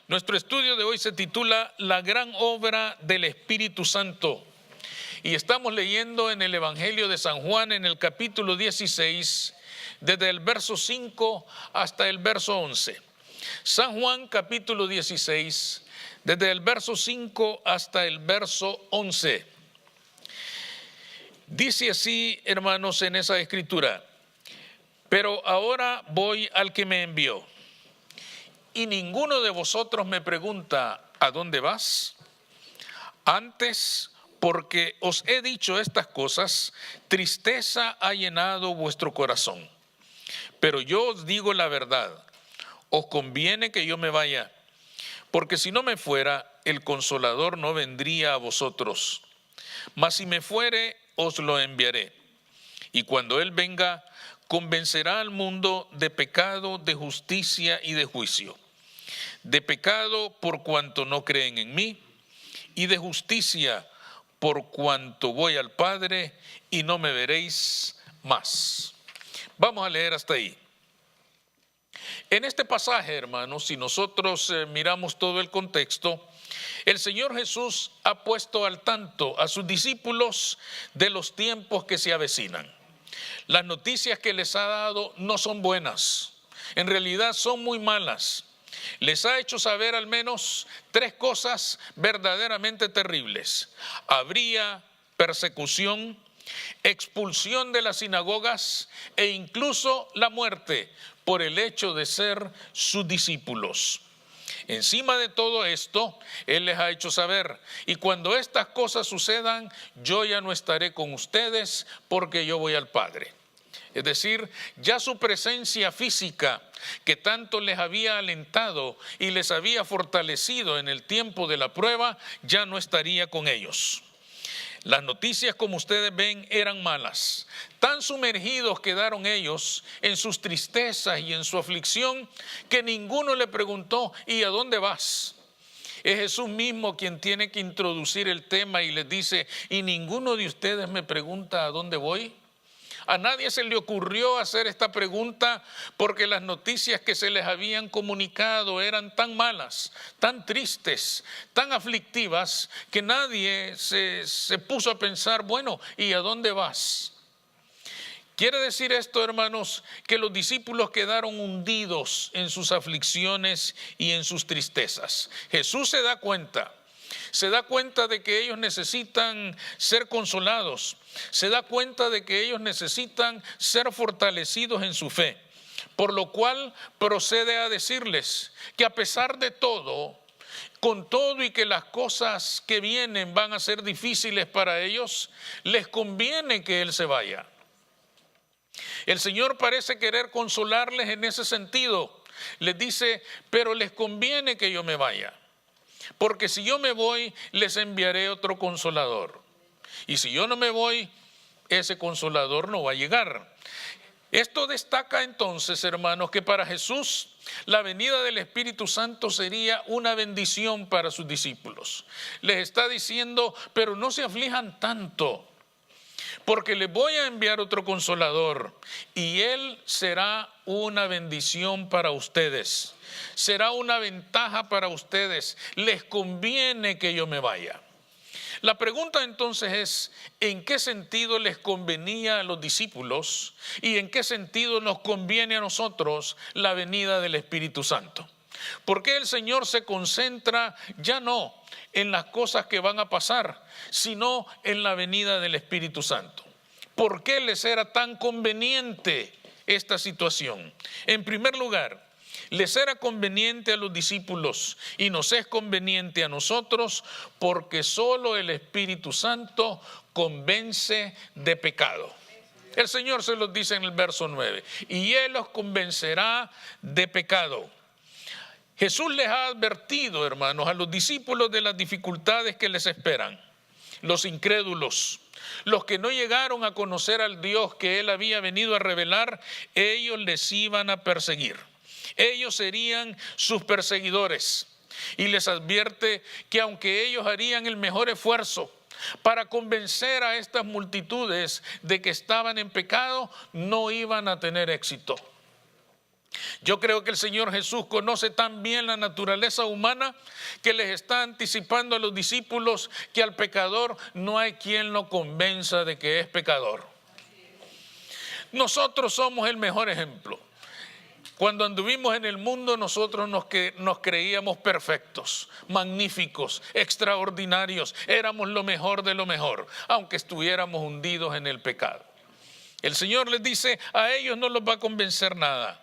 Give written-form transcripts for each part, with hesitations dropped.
Nuestro estudio de hoy se titula La gran obra del Espíritu Santo y estamos leyendo en el Evangelio de San Juan en el capítulo 16, desde el verso 5 hasta el verso 11. San Juan capítulo 16, desde el verso 5 hasta el verso 11. Dice así, hermanos, en esa escritura: pero ahora voy al que me envió. Y ninguno de vosotros me pregunta, ¿a dónde vas? Antes, porque os he dicho estas cosas, tristeza ha llenado vuestro corazón. Pero yo os digo la verdad, os conviene que yo me vaya, porque si no me fuera, el Consolador no vendría a vosotros. Mas si me fuere, os lo enviaré. Y cuando Él venga, convencerá al mundo de pecado, de justicia y de juicio. De pecado por cuanto no creen en mí, y de justicia por cuanto voy al Padre y no me veréis más. Vamos a leer hasta ahí. En este pasaje, hermanos, si nosotros miramos todo el contexto, el Señor Jesús ha puesto al tanto a sus discípulos de los tiempos que se avecinan. Las noticias que les ha dado no son buenas, en realidad son muy malas. Les ha hecho saber al menos tres cosas verdaderamente terribles. Habría persecución, expulsión de las sinagogas e incluso la muerte por el hecho de ser sus discípulos. Encima de todo esto, Él les ha hecho saber: y cuando estas cosas sucedan, yo ya no estaré con ustedes porque yo voy al Padre. Es decir, ya su presencia física, que tanto les había alentado y les había fortalecido en el tiempo de la prueba, ya no estaría con ellos. Las noticias, como ustedes ven, eran malas. Tan sumergidos quedaron ellos en sus tristezas y en su aflicción que ninguno le preguntó: ¿y a dónde vas? Es Jesús mismo quien tiene que introducir el tema y les dice: ¿y ninguno de ustedes me pregunta a dónde voy? A nadie se le ocurrió hacer esta pregunta porque las noticias que se les habían comunicado eran tan malas, tan tristes, tan aflictivas, que nadie se puso a pensar, bueno, ¿y a dónde vas? Quiere decir esto, hermanos, que los discípulos quedaron hundidos en sus aflicciones y en sus tristezas. Jesús se da cuenta de que ellos necesitan ser consolados, se da cuenta de que ellos necesitan ser fortalecidos en su fe, por lo cual procede a decirles que a pesar de todo, con todo y que las cosas que vienen van a ser difíciles para ellos, les conviene que Él se vaya. El Señor parece querer consolarles en ese sentido. Les dice: pero les conviene que yo me vaya, porque si yo me voy, les enviaré otro consolador. Y si yo no me voy, ese consolador no va a llegar. Esto destaca entonces, hermanos, que para Jesús la venida del Espíritu Santo sería una bendición para sus discípulos. Les está diciendo: pero no se aflijan tanto, porque les voy a enviar otro consolador y Él será una bendición para ustedes. Será una ventaja para ustedes. Les conviene que yo me vaya. La pregunta entonces es: ¿en qué sentido les convenía a los discípulos y en qué sentido nos conviene a nosotros la venida del Espíritu Santo? ¿Por qué el Señor se concentra ya no en las cosas que van a pasar, sino en la venida del Espíritu Santo? ¿Por qué les era tan conveniente esta situación? En primer lugar, les era conveniente a los discípulos y nos es conveniente a nosotros porque solo el Espíritu Santo convence de pecado. El Señor se los dice en el verso 9: y Él los convencerá de pecado. Jesús les ha advertido, hermanos, a los discípulos de las dificultades que les esperan. Los incrédulos, los que no llegaron a conocer al Dios que Él había venido a revelar, ellos les iban a perseguir. Ellos serían sus perseguidores. Y les advierte que aunque ellos harían el mejor esfuerzo para convencer a estas multitudes de que estaban en pecado, no iban a tener éxito. Yo creo que el Señor Jesús conoce tan bien la naturaleza humana que les está anticipando a los discípulos que al pecador no hay quien lo convenza de que es pecador. Nosotros somos el mejor ejemplo. Cuando anduvimos en el mundo, nosotros nos creíamos perfectos, magníficos, extraordinarios. Éramos lo mejor de lo mejor, aunque estuviéramos hundidos en el pecado. El Señor les dice, a ellos no los va a convencer nada.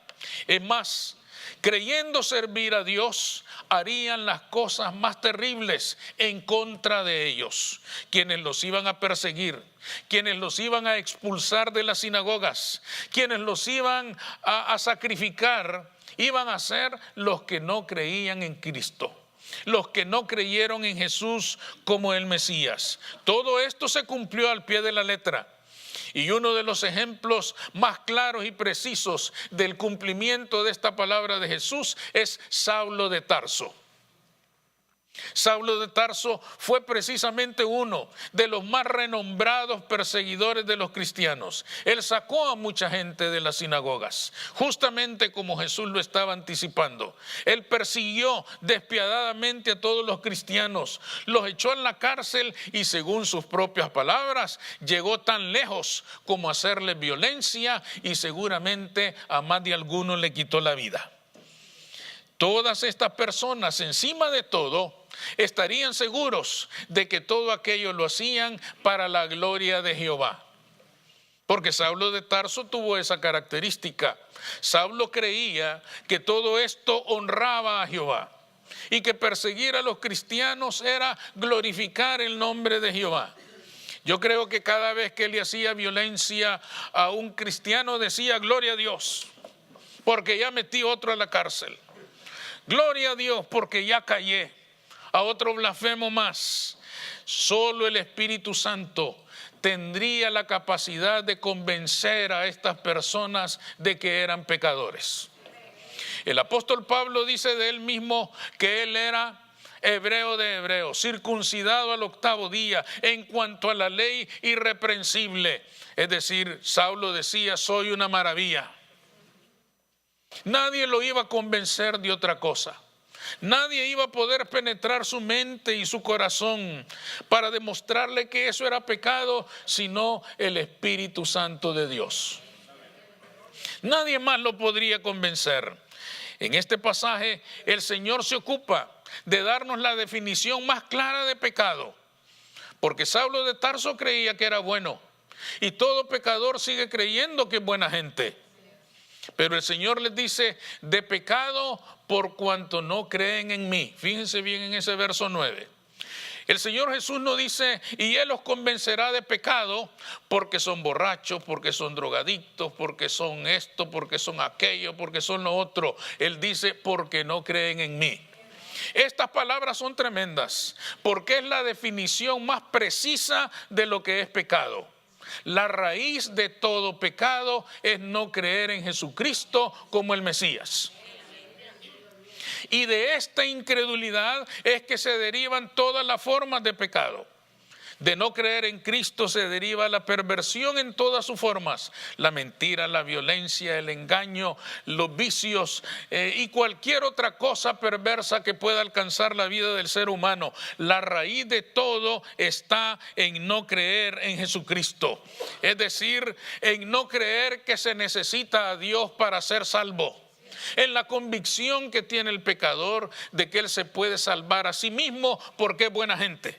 Es más, creyendo servir a Dios, harían las cosas más terribles en contra de ellos, quienes los iban a perseguir, quienes los iban a expulsar de las sinagogas, quienes los iban a sacrificar, iban a ser los que no creían en Cristo, los que no creyeron en Jesús como el Mesías. Todo esto se cumplió al pie de la letra. Y uno de los ejemplos más claros y precisos del cumplimiento de esta palabra de Jesús es Saulo de Tarso. Saulo de Tarso fue precisamente uno de los más renombrados perseguidores de los cristianos. Él sacó a mucha gente de las sinagogas, justamente como Jesús lo estaba anticipando. Él persiguió despiadadamente a todos los cristianos, los echó en la cárcel y, según sus propias palabras, llegó tan lejos como a hacerle violencia y seguramente a más de alguno le quitó la vida. Todas estas personas, encima de todo, estarían seguros de que todo aquello lo hacían para la gloria de Jehová. Porque Saulo de Tarso tuvo esa característica. Saulo creía que todo esto honraba a Jehová y que perseguir a los cristianos era glorificar el nombre de Jehová. Yo creo que cada vez que le hacía violencia a un cristiano decía gloria a Dios, porque ya metí otro a la cárcel. Gloria a Dios porque ya callé a otro blasfemo más. Solo el Espíritu Santo tendría la capacidad de convencer a estas personas de que eran pecadores. El apóstol Pablo dice de él mismo que él era hebreo de hebreos, circuncidado al 8º día, en cuanto a la ley irreprensible. Es decir, Saulo decía, soy una maravilla. Nadie lo iba a convencer de otra cosa. Nadie iba a poder penetrar su mente y su corazón para demostrarle que eso era pecado, sino el Espíritu Santo de Dios. Nadie más lo podría convencer. En este pasaje, el Señor se ocupa de darnos la definición más clara de pecado, porque Saulo de Tarso creía que era bueno, y todo pecador sigue creyendo que es buena gente. Pero el Señor les dice, de pecado por cuanto no creen en mí. Fíjense bien en ese verso 9. El Señor Jesús no dice, y Él los convencerá de pecado porque son borrachos, porque son drogadictos, porque son esto, porque son aquello, porque son lo otro. Él dice, porque no creen en mí. Estas palabras son tremendas, porque es la definición más precisa de lo que es pecado. La raíz de todo pecado es no creer en Jesucristo como el Mesías. Y de esta incredulidad es que se derivan todas las formas de pecado. De no creer en Cristo se deriva la perversión en todas sus formas. La mentira, la violencia, el engaño, los vicios y cualquier otra cosa perversa que pueda alcanzar la vida del ser humano. La raíz de todo está en no creer en Jesucristo. Es decir, en no creer que se necesita a Dios para ser salvo. En la convicción que tiene el pecador de que él se puede salvar a sí mismo porque es buena gente.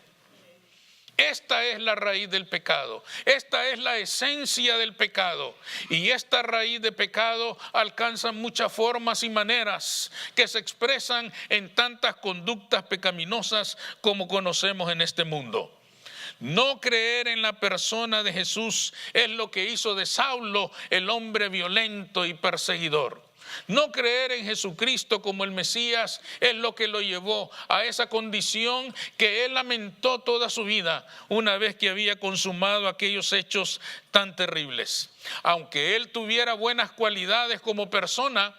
Esta es la raíz del pecado, esta es la esencia del pecado, y esta raíz de pecado alcanza muchas formas y maneras que se expresan en tantas conductas pecaminosas como conocemos en este mundo. No creer en la persona de Jesús es lo que hizo de Saulo el hombre violento y perseguidor. No creer en Jesucristo como el Mesías es lo que lo llevó a esa condición que él lamentó toda su vida una vez que había consumado aquellos hechos tan terribles. Aunque él tuviera buenas cualidades como persona,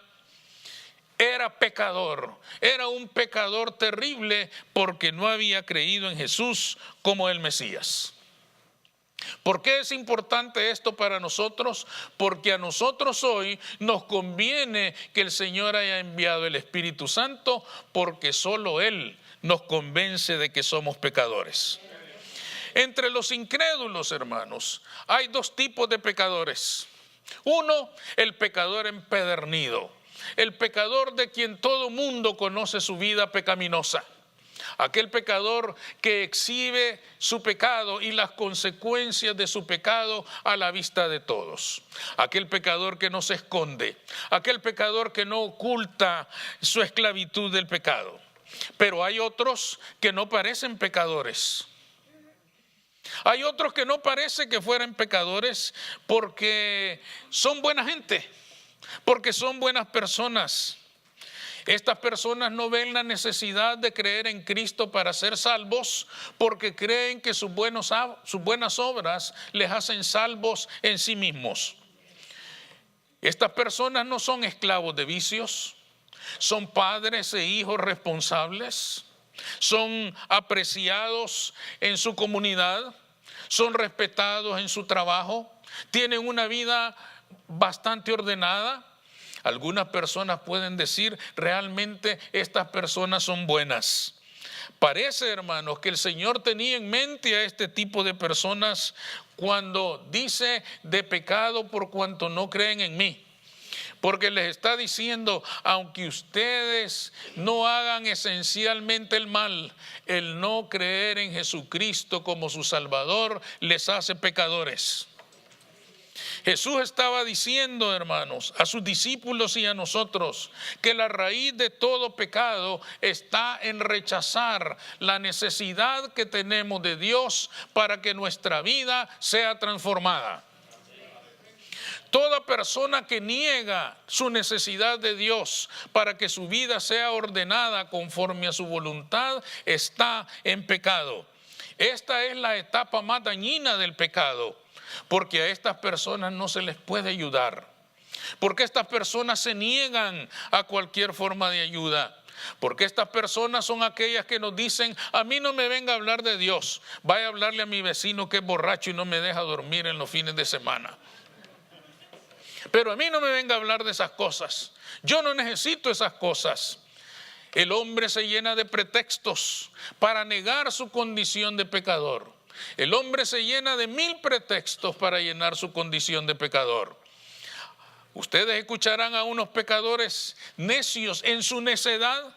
era pecador, era un pecador terrible porque no había creído en Jesús como el Mesías. ¿Por qué es importante esto para nosotros? Porque a nosotros hoy nos conviene que el Señor haya enviado el Espíritu Santo, porque solo Él nos convence de que somos pecadores. Entre los incrédulos, hermanos, hay dos tipos de pecadores. Uno, el pecador empedernido, el pecador de quien todo mundo conoce su vida pecaminosa. Aquel pecador que exhibe su pecado y las consecuencias de su pecado a la vista de todos. Aquel pecador que no se esconde. Aquel pecador que no oculta su esclavitud del pecado. Pero hay otros que no parecen pecadores. Hay otros que no parece que fueran pecadores porque son buena gente, porque son buenas personas. Estas personas no ven la necesidad de creer en Cristo para ser salvos, porque creen que sus buenas obras les hacen salvos en sí mismos. Estas personas no son esclavos de vicios, son padres e hijos responsables, son apreciados en su comunidad, son respetados en su trabajo, tienen una vida bastante ordenada. Algunas personas pueden decir, realmente estas personas son buenas. Parece, hermanos, que el Señor tenía en mente a este tipo de personas cuando dice de pecado por cuanto no creen en mí. Porque les está diciendo, aunque ustedes no hagan esencialmente el mal, el no creer en Jesucristo como su Salvador les hace pecadores. Jesús estaba diciendo, hermanos, a sus discípulos y a nosotros, que la raíz de todo pecado está en rechazar la necesidad que tenemos de Dios para que nuestra vida sea transformada. Toda persona que niega su necesidad de Dios para que su vida sea ordenada conforme a su voluntad está en pecado. Esta es la etapa más dañina del pecado, porque a estas personas no se les puede ayudar, porque estas personas se niegan a cualquier forma de ayuda. Porque estas personas son aquellas que nos dicen, a mí no me venga a hablar de Dios, vaya a hablarle a mi vecino que es borracho y no me deja dormir en los fines de semana. Pero a mí no me venga a hablar de esas cosas. Yo no necesito esas cosas. El hombre se llena de pretextos para negar su condición de pecador. El hombre se llena de 1000 pretextos para llenar su condición de pecador. Ustedes escucharán a unos pecadores necios en su necedad.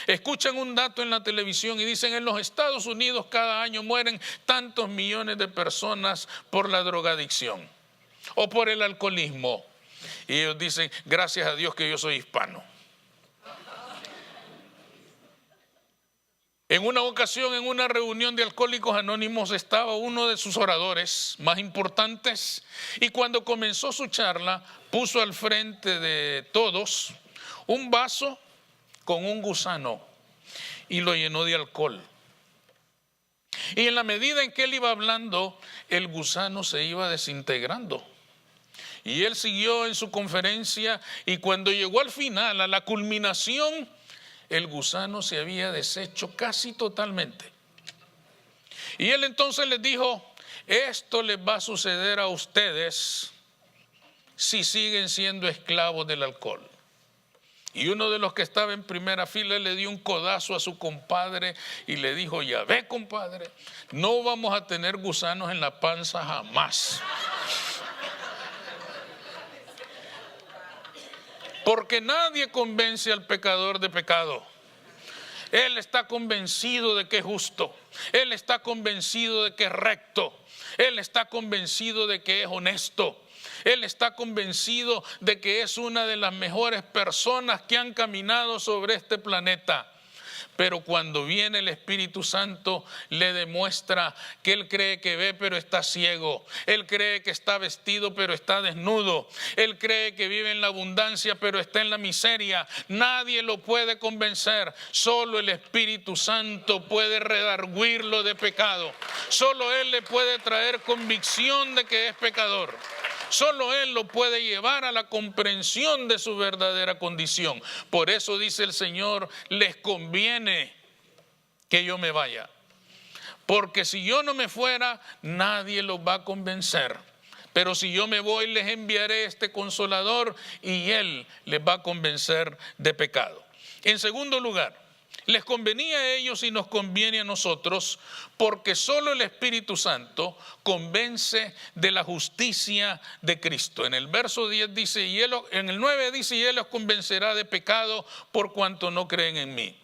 Escuchan un dato en la televisión y dicen, en los Estados Unidos cada año mueren tantos millones de personas por la drogadicción o por el alcoholismo. Y ellos dicen, gracias a Dios que yo soy hispano. En una ocasión, en una reunión de Alcohólicos Anónimos, estaba uno de sus oradores más importantes y cuando comenzó su charla, puso al frente de todos un vaso con un gusano y lo llenó de alcohol. Y en la medida en que él iba hablando, el gusano se iba desintegrando. Y él siguió en su conferencia y cuando llegó al final, a la culminación, el gusano se había deshecho casi totalmente. Y él entonces les dijo, esto les va a suceder a ustedes si siguen siendo esclavos del alcohol. Y uno de los que estaba en primera fila le dio un codazo a su compadre y le dijo, ya ve, compadre, no vamos a tener gusanos en la panza jamás. Porque nadie convence al pecador de pecado. Él está convencido de que es justo. Él está convencido de que es recto. Él está convencido de que es honesto. Él está convencido de que es una de las mejores personas que han caminado sobre este planeta. Pero cuando viene el Espíritu Santo le demuestra que él cree que ve pero está ciego. Él cree que está vestido pero está desnudo. Él cree que vive en la abundancia pero está en la miseria. Nadie lo puede convencer. Solo el Espíritu Santo puede redarguirlo de pecado. Solo Él le puede traer convicción de que es pecador. Solo Él lo puede llevar a la comprensión de su verdadera condición. Por eso dice el Señor, les conviene que yo me vaya, porque si yo no me fuera, nadie los va a convencer. Pero si yo me voy, les enviaré este Consolador y Él les va a convencer de pecado. En segundo lugar, les convenía a ellos y nos conviene a nosotros, porque solo el Espíritu Santo convence de la justicia de Cristo. En el verso 10 dice, en el 9 dice, y Él los convencerá de pecado por cuanto no creen en mí.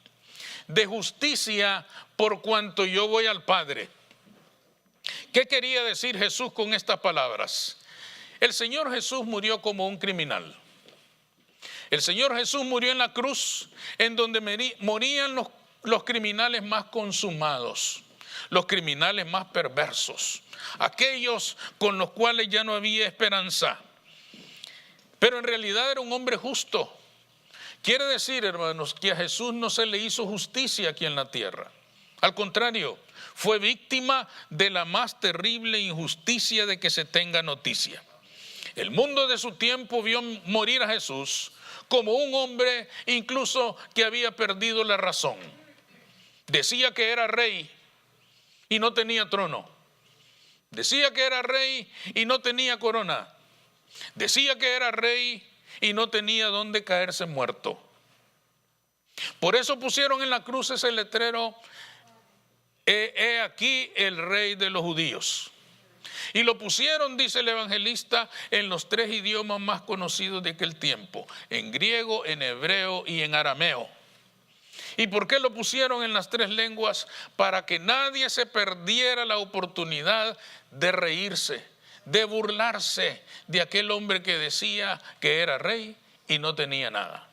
De justicia por cuanto yo voy al Padre. ¿Qué quería decir Jesús con estas palabras? El Señor Jesús murió como un criminal. El Señor Jesús murió en la cruz, en donde morían los criminales más consumados, los criminales más perversos, aquellos con los cuales ya no había esperanza. Pero en realidad era un hombre justo. Quiere decir, hermanos, que a Jesús no se le hizo justicia aquí en la tierra. Al contrario, fue víctima de la más terrible injusticia de que se tenga noticia. El mundo de su tiempo vio morir a Jesús como un hombre incluso que había perdido la razón. Decía que era rey y no tenía trono. Decía que era rey y no tenía corona. Decía que era rey y no tenía dónde caerse muerto. Por eso pusieron en la cruz ese letrero, he aquí el rey de los judíos. Y lo pusieron, dice el evangelista, en los 3 idiomas más conocidos de aquel tiempo, en griego, en hebreo y en arameo. ¿Y por qué lo pusieron en las 3 lenguas? Para que nadie se perdiera la oportunidad de reírse, de burlarse de aquel hombre que decía que era rey y no tenía nada.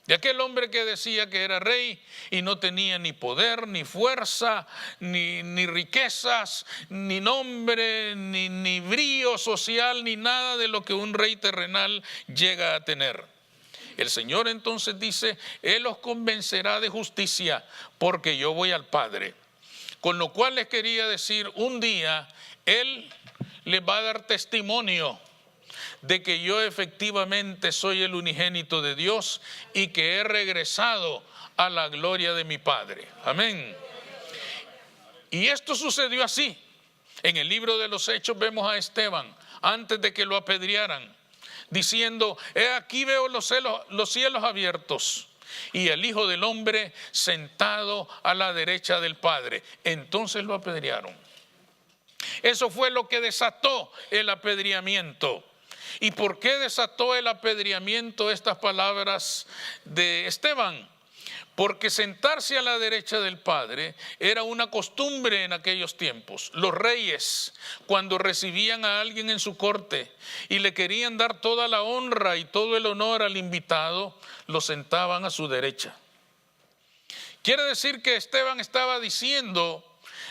De aquel hombre que decía que era rey y no tenía ni poder, ni fuerza, ni riquezas, ni nombre, ni brío social, ni nada de lo que un rey terrenal llega a tener. El Señor entonces dice, Él los convencerá de justicia porque yo voy al Padre. Con lo cual les quería decir, un día Él les va a dar testimonio de que yo efectivamente soy el unigénito de Dios y que he regresado a la gloria de mi Padre. Amén. Y esto sucedió así. En el libro de los Hechos vemos a Esteban, antes de que lo apedrearan, diciendo, he aquí veo los cielos abiertos y el Hijo del Hombre sentado a la derecha del Padre. Entonces lo apedrearon. Eso fue lo que desató el apedreamiento. ¿Y por qué desató el apedreamiento estas palabras de Esteban? Porque sentarse a la derecha del Padre era una costumbre en aquellos tiempos. Los reyes, cuando recibían a alguien en su corte y le querían dar toda la honra y todo el honor al invitado, lo sentaban a su derecha. Quiere decir que Esteban estaba diciendo,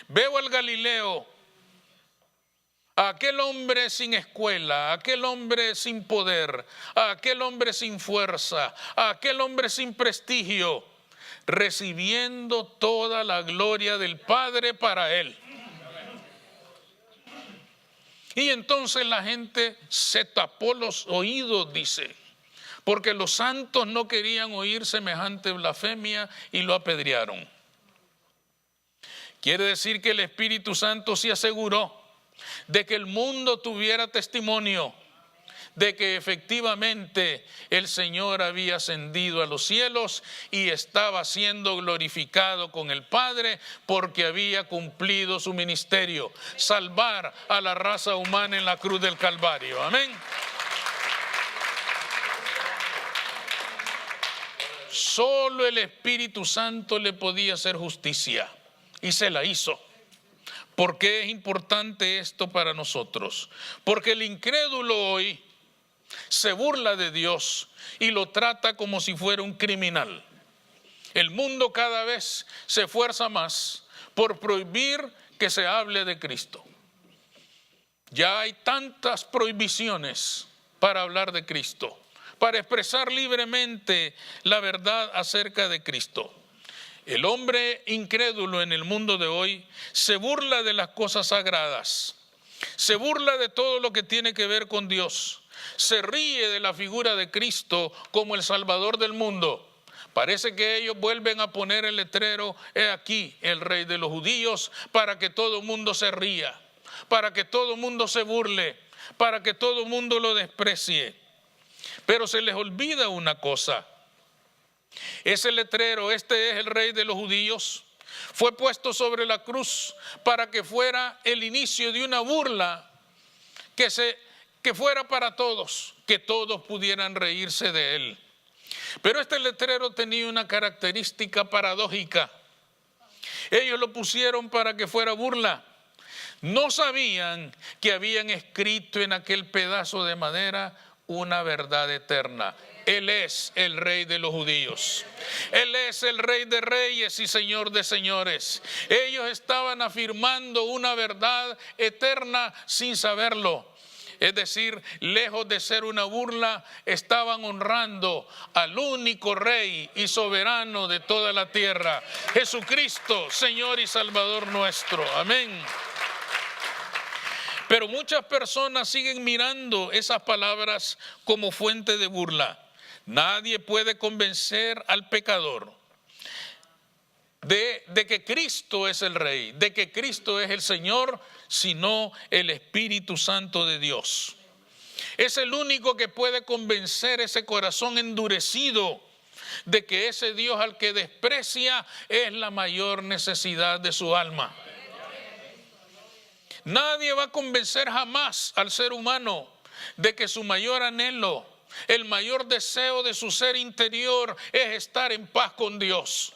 veo al Galileo, a aquel hombre sin escuela, a aquel hombre sin poder, a aquel hombre sin fuerza, a aquel hombre sin prestigio, recibiendo toda la gloria del Padre para él. Y entonces la gente se tapó los oídos, dice, porque los santos no querían oír semejante blasfemia y lo apedrearon. Quiere decir que el Espíritu Santo se aseguró de que el mundo tuviera testimonio de que efectivamente el Señor había ascendido a los cielos y estaba siendo glorificado con el Padre porque había cumplido su ministerio, salvar a la raza humana en la cruz del Calvario. Amén. Solo el Espíritu Santo le podía hacer justicia y se la hizo. ¿Por qué es importante esto para nosotros? Porque el incrédulo hoy se burla de Dios y lo trata como si fuera un criminal. El mundo cada vez se esfuerza más por prohibir que se hable de Cristo. Ya hay tantas prohibiciones para hablar de Cristo, para expresar libremente la verdad acerca de Cristo. El hombre incrédulo en el mundo de hoy se burla de las cosas sagradas, se burla de todo lo que tiene que ver con Dios, se ríe de la figura de Cristo como el Salvador del mundo, Parece que ellos vuelven a poner el letrero: he aquí el rey de los judíos, para que todo el mundo se ría, para que todo el mundo se burle, para que todo el mundo lo desprecie. Pero se les olvida una cosa: ese letrero, este es el rey de los judíos, fue puesto sobre la cruz para que fuera el inicio de una burla que fuera para todos, que todos pudieran reírse de él. Pero este letrero tenía una característica paradójica. Ellos lo pusieron para que fuera burla. No sabían que habían escrito en aquel pedazo de madera una verdad eterna. Él es el rey de los judíos. Él es el rey de reyes y señor de señores. Ellos estaban afirmando una verdad eterna sin saberlo. Es decir, lejos de ser una burla, estaban honrando al único rey y soberano de toda la tierra, Jesucristo, Señor y Salvador nuestro. Amén. Pero muchas personas siguen mirando esas palabras como fuente de burla. Nadie puede convencer al pecador de que Cristo es el Rey, de que Cristo es el Señor, sino el Espíritu Santo de Dios. Es el único que puede convencer ese corazón endurecido de que ese Dios al que desprecia es la mayor necesidad de su alma. Nadie va a convencer jamás al ser humano de que su mayor anhelo, el mayor deseo de su ser interior es estar en paz con Dios.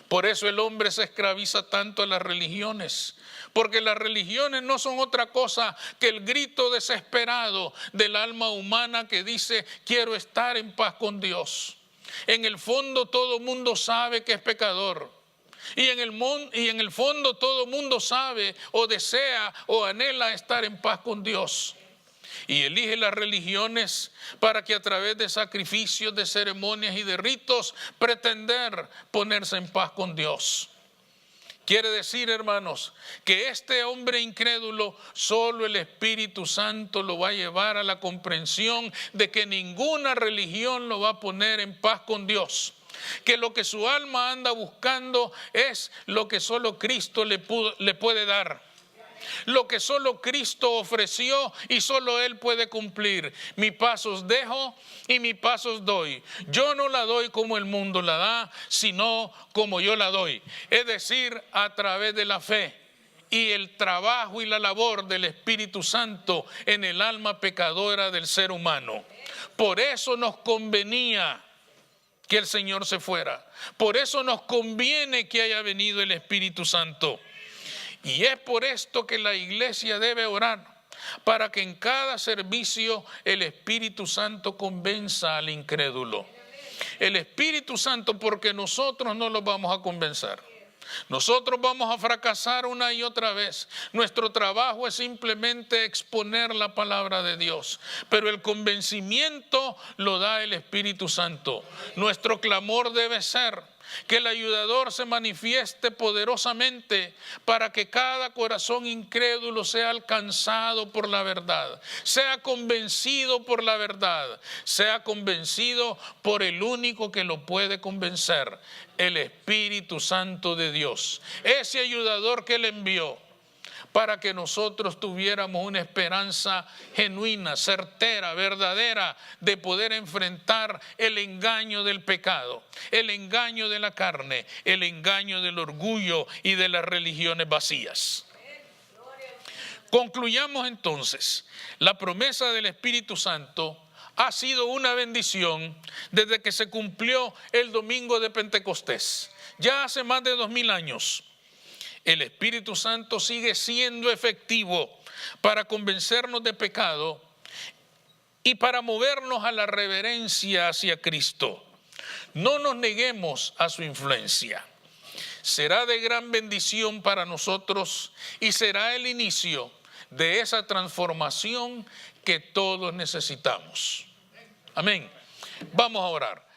Por eso el hombre se esclaviza tanto a las religiones, porque las religiones no son otra cosa que el grito desesperado del alma humana que dice: quiero estar en paz con Dios. En el fondo todo el mundo sabe que es pecador. Y en el fondo todo el mundo sabe o desea o anhela estar en paz con Dios. Y elige las religiones para que a través de sacrificios, de ceremonias y de ritos pretender ponerse en paz con Dios. Quiere decir, hermanos, que este hombre incrédulo, solo el Espíritu Santo lo va a llevar a la comprensión de que ninguna religión lo va a poner en paz con Dios. Que lo que su alma anda buscando es lo que solo Cristo le puede dar. Lo que solo Cristo ofreció y solo Él puede cumplir. Mi paz os dejo y mi paz os doy. Yo no la doy como el mundo la da, sino como yo la doy. Es decir, a través de la fe y el trabajo y la labor del Espíritu Santo en el alma pecadora del ser humano. Por eso nos convenía que el Señor se fuera. Por eso nos conviene que haya venido el Espíritu Santo. Y es por esto que la iglesia debe orar, para que en cada servicio el Espíritu Santo convenza al incrédulo. El Espíritu Santo, porque nosotros no lo vamos a convencer. Nosotros vamos a fracasar una y otra vez. Nuestro trabajo es simplemente exponer la palabra de Dios, pero el convencimiento lo da el Espíritu Santo. Nuestro clamor debe ser que el ayudador se manifieste poderosamente para que cada corazón incrédulo sea alcanzado por la verdad, sea convencido por la verdad, sea convencido por el único que lo puede convencer, el Espíritu Santo de Dios. Ese ayudador que Él envió para que nosotros tuviéramos una esperanza genuina, certera, verdadera, de poder enfrentar el engaño del pecado, el engaño de la carne, el engaño del orgullo y de las religiones vacías. Concluyamos entonces, la promesa del Espíritu Santo ha sido una bendición desde que se cumplió el domingo de Pentecostés, ya hace más de 2000 años. El Espíritu Santo sigue siendo efectivo para convencernos de pecado y para movernos a la reverencia hacia Cristo. No nos neguemos a su influencia. Será de gran bendición para nosotros y será el inicio de esa transformación que todos necesitamos. Amén. Vamos a orar.